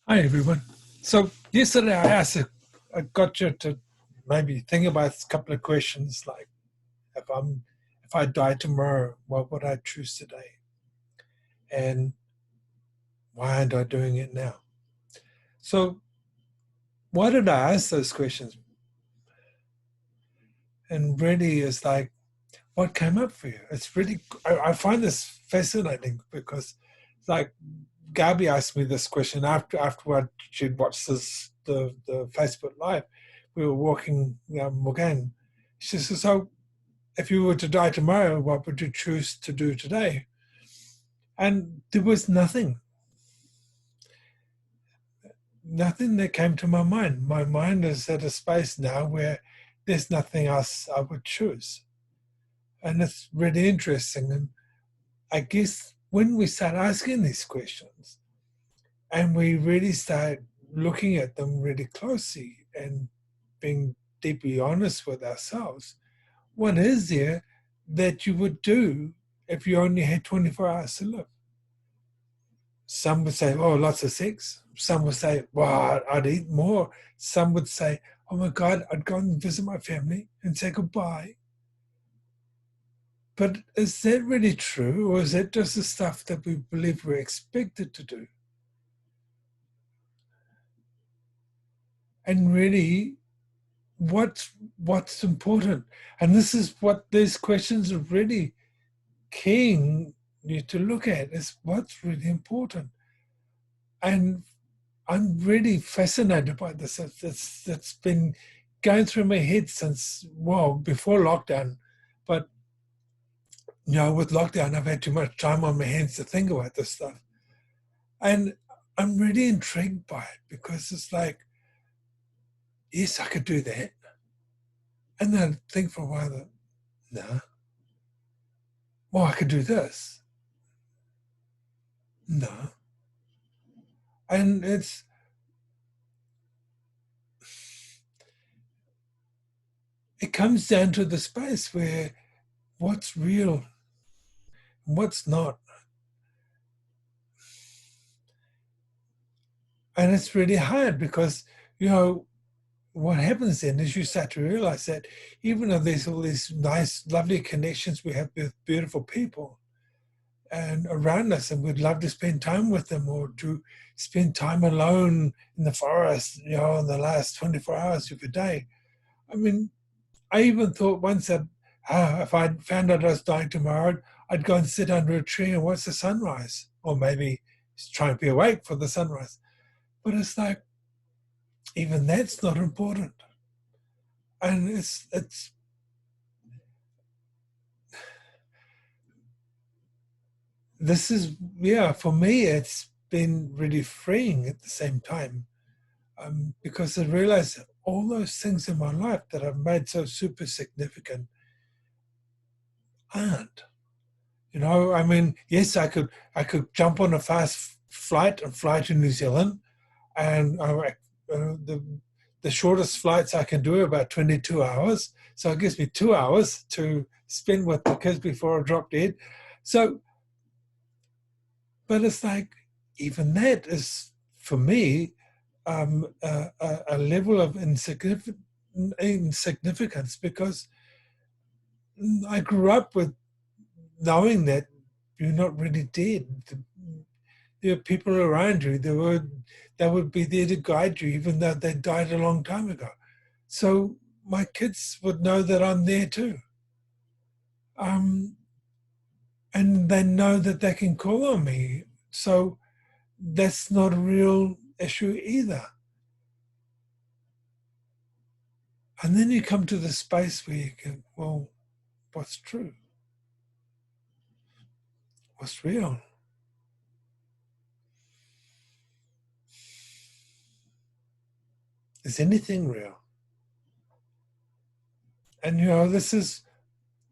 Hi everyone. So yesterday I got you to maybe think about a couple of questions like if I die tomorrow, what would I choose today? And why aren't I doing it now? So why did I ask those questions? And really it's like what came up for you? It's really I find this fascinating because it's like Gabi asked me this question after she'd watched the Facebook Live. We were walking Morgan. She says, "So, if you were to die tomorrow, what would you choose to do today?" And there was nothing that came to my mind. My mind is at a space now where there's nothing else I would choose, and it's really interesting. And I guess when we start asking these questions, and we really start looking at them really closely and being deeply honest with ourselves, what is there that you would do if you only had 24 hours to live? Some would say, oh, lots of sex. Some would say, well, I'd eat more. Some would say, oh my God, I'd go and visit my family and say goodbye. But is that really true? Or is that just the stuff that we believe we're expected to do? And really, what's important? And this is what these questions are really keen you to look at, is what's really important. And I'm really fascinated by this. It's been going through my head since, well, before lockdown. But, with lockdown, I've had too much time on my hands to think about this stuff. And I'm really intrigued by it because it's like, yes, I could do that. And then I think for a while that, no, well, I could do this. No. And it comes down to the space where what's real and what's not. And it's really hard because, what happens then is you start to realize that even though there's all these nice, lovely connections we have with beautiful people and around us, and we'd love to spend time with them or to spend time alone in the forest, in the last 24 hours of a day. I mean, I even thought once that if I found out I was dying tomorrow, I'd go and sit under a tree and watch the sunrise, or maybe try and be awake for the sunrise. But it's like, even that's not important. And it's this is, yeah, for me it's been really freeing at the same time, because I realized that all those things in my life that I've made so super significant aren't. I mean, yes, I could jump on a fast flight and fly to New Zealand, and the shortest flights I can do are about 22 hours. So it gives me 2 hours to spend with the kids before I drop dead. So, but it's like, even that is, for me, a level of insignificance, because I grew up with knowing that you're not really dead. There are people around you that would be there to guide you, even though they died a long time ago. So my kids would know that I'm there too. Um, and they know that they can call on me. So that's not a real issue either. And then you come to the space where you go, well, what's true? What's real? Is anything real? And this is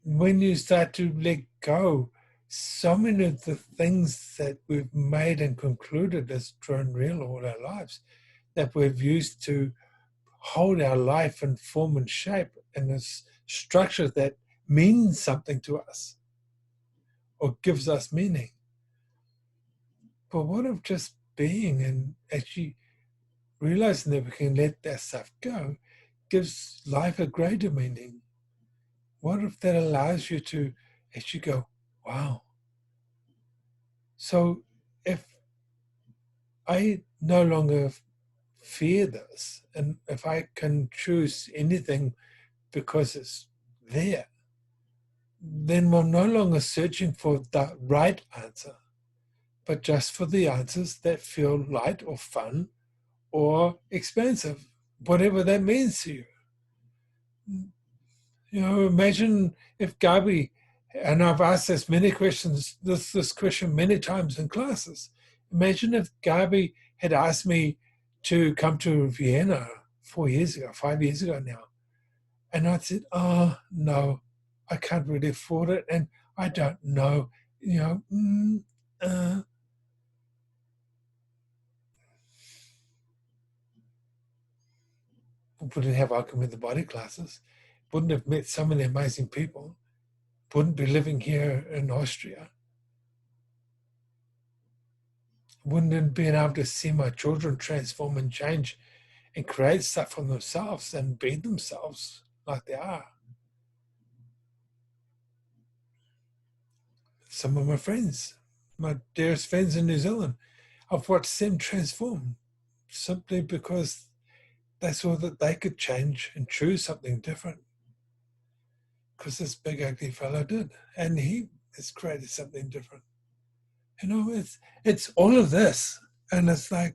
when you start to let go. So many of the things that we've made and concluded as true and real all our lives, that we've used to hold our life and form and shape in a structure that means something to us or gives us meaning. But what if just being and actually realizing that we can let that stuff go gives life a greater meaning. What if that allows you to actually go, wow. So if I no longer fear this, and if I can choose anything because it's there, then we're no longer searching for the right answer, but just for the answers that feel light or fun or expansive, whatever that means to you. You know, imagine if Gabi, and I've asked this question many times in classes. Imagine if Gabi had asked me to come to Vienna 4 years ago, 5 years ago now. And I said, oh, no, I can't really afford it. And I don't know, you know, wouldn't have Alchemy of the Body classes, wouldn't have met so many amazing people, wouldn't be living here in Austria, wouldn't have been able to see my children transform and change and create stuff for themselves and be themselves like they are. Some of my friends, my dearest friends in New Zealand, I've watched them transform simply because they saw that they could change and choose something different. Because this big ugly fellow did, and he has created something different. You know, it's all of this, and it's like,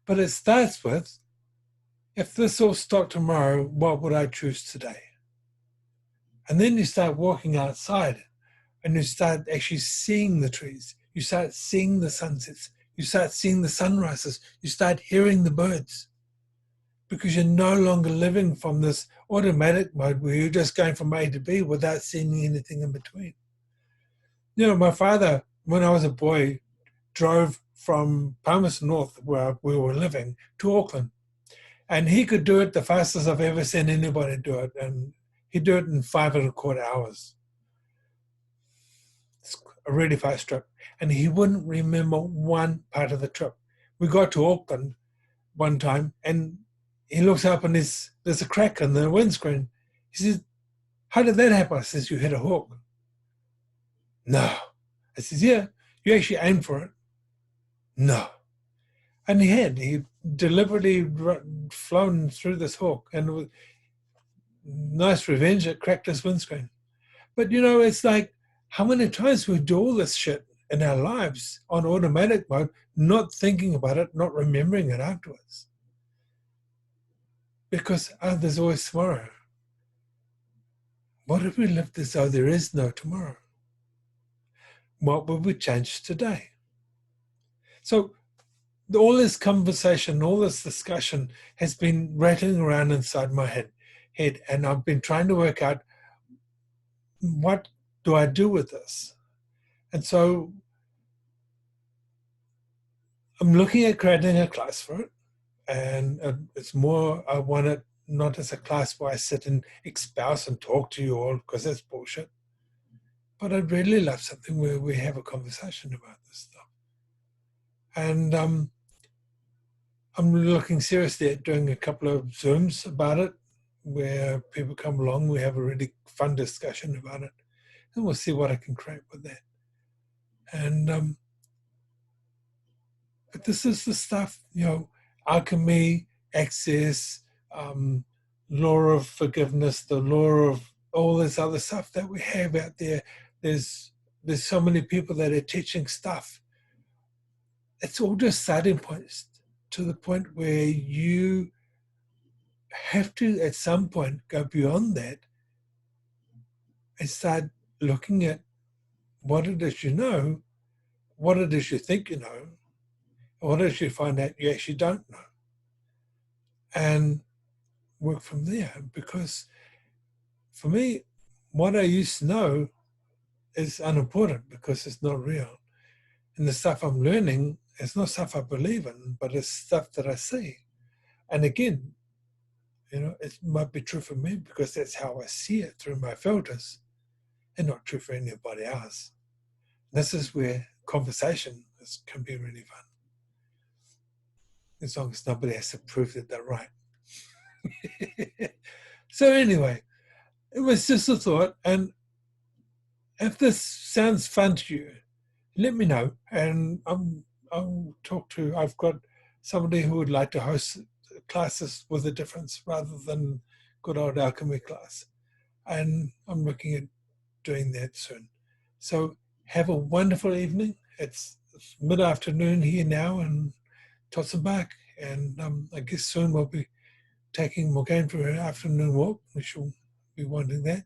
but it starts with, if this all stopped tomorrow, what would I choose today? And then you start walking outside, and you start actually seeing the trees. You start seeing the sunsets. You start seeing the sunrises. You start hearing the birds, because you're no longer living from this automatic mode where you're just going from A to B without seeing anything in between. You know, my father, when I was a boy, drove from Palmerston North, where we were living, to Auckland. And he could do it the fastest I've ever seen anybody do it. And he'd do it in 5.25 hours. It's a really fast trip. And he wouldn't remember one part of the trip. We got to Auckland one time, and he looks up and there's a crack in the windscreen. He says, how did that happen? I says, you hit a hawk. No. I says, yeah, you actually aimed for it. No. And he deliberately flown through this hawk, and with nice revenge, it cracked his windscreen. But you know, it's like, how many times we do all this shit in our lives on automatic mode, not thinking about it, not remembering it afterwards. Because there's always tomorrow. What if we lived as though there is no tomorrow? What would we change today? So all this conversation, all this discussion has been rattling around inside my head, and I've been trying to work out, what do I do with this? And so I'm looking at creating a class for it, and it's more, I want it not as a class where I sit and espouse and talk to you all, because that's bullshit. But I'd really love something where we have a conversation about this stuff. And I'm looking seriously at doing a couple of Zooms about it, where people come along, we have a really fun discussion about it, and we'll see what I can create with that. And but this is the stuff, you know, alchemy, access, law of forgiveness, the law of all this other stuff that we have out there. There's so many people that are teaching stuff. It's all just starting points, to the point where you have to, at some point, go beyond that and start looking at what it is you know, what it is you think you know, and what it is you find out you actually don't know. And work from there. Because for me, what I used to know is unimportant, because it's not real. And the stuff I'm learning is not stuff I believe in, but it's stuff that I see. And again, you know, it might be true for me because that's how I see it through my filters, and not true for anybody else. This is where conversation can be really fun, as long as nobody has to prove that they're right. So anyway, it was just a thought, and if this sounds fun to you, let me know, and I'll talk to. I've got somebody who would like to host classes with a difference rather than good old alchemy class, and I'm looking at doing that soon. So have a wonderful evening. It's mid-afternoon here now in Totsenbach, and I guess soon we'll be taking Morgane for her afternoon walk. We shall be wanting that.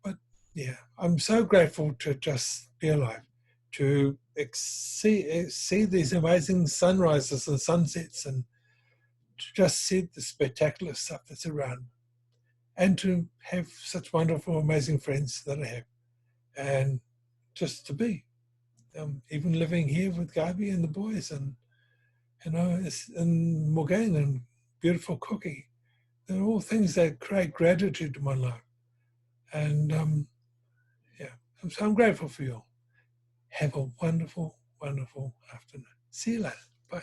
But yeah, I'm so grateful to just be alive, to see these amazing sunrises and sunsets, and to just see the spectacular stuff that's around, and to have such wonderful, amazing friends that I have, and just to be, even living here with Gabi and the boys, and and Morgane and beautiful Cookie. They're all things that create gratitude in my life, and yeah, so I'm grateful for you all. Have a wonderful, wonderful afternoon. See you later. Bye.